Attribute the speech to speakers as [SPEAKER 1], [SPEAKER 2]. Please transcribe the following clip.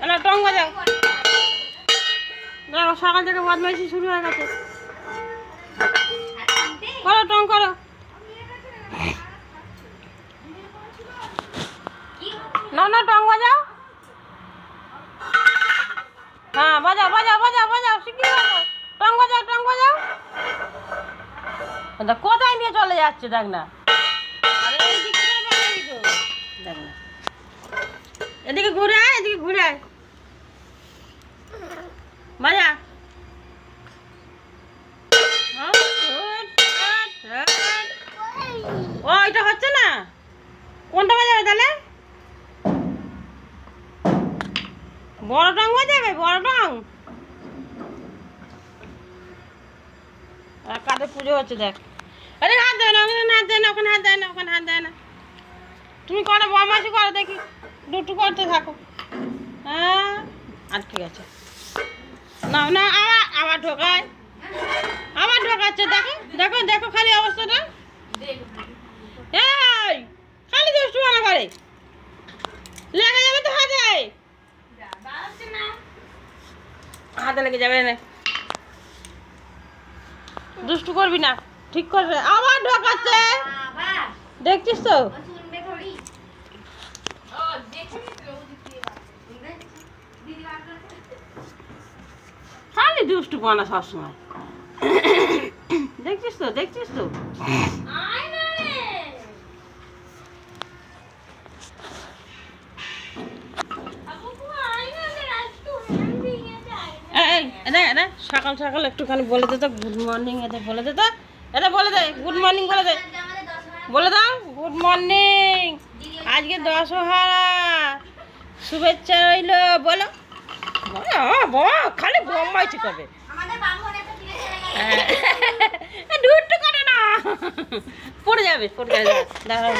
[SPEAKER 1] না টং বাজাও। দেখো সকাল থেকে বদমাইশি শুরু হয়ে গেছে। করো টং করো। না না টং বাজাও। হ্যাঁ বাজাও বাজাও বাজাও বাজাও শিগগিরি বাজাও। টং বাজাও টং বাজাও। কোথায় নিয়ে চলে যাচ্ছে দেখ না। আরে এইদিকে বাজাবি তো। দেখ না। এদিকে ঘুরে আয়, এদিকে ঘুরে আয়। বাজা। ও এটা হচ্ছে না। কোনটা বাজাবে তাহলে? বড় টং বাজাবে, বড় টং। কাদের পুজো হচ্ছে দেখ। আরে হাত দেয় না, ওখানে হাত দেয় না, ওখানে হাত দেয় না, ওখানে হাত দেয় না। তুমি করো বদমাইশি করো দেখি, দুটু করতে থাকো। হ্যাঁ আর ঠিক আছে। না না আবার আবার ঢোকায়, আবার ঢোকাচ্ছে। দেখো দেখো দেখো খালি অবস্থাটা। এই খালি দুষ্টু মনে করে, লেগে যাবে তো হাতে, হাতে লেগে যাবে না। দুষ্টু করবি না, ঠিক করবে। আবার ঢোকাচ্ছে, দেখছিস তো। খালি দুষ্টু বানা সবসময়, দেখছিস তো দেখছিস তো। সকাল সকাল একটুখানি বলে দে তো গুড মর্নিং। এদের বলে দে তো, এদের বলে দে গুড মর্নিং বলে দে, বলে দাও গুড মর্নিং। আজকে দশহরা, শুভেচ্ছা রইল। বলো খালি বম্বাইছি করবে। দুটো করে না, পড়ে যাবে পড়ে যাবে। দাঁড়াও।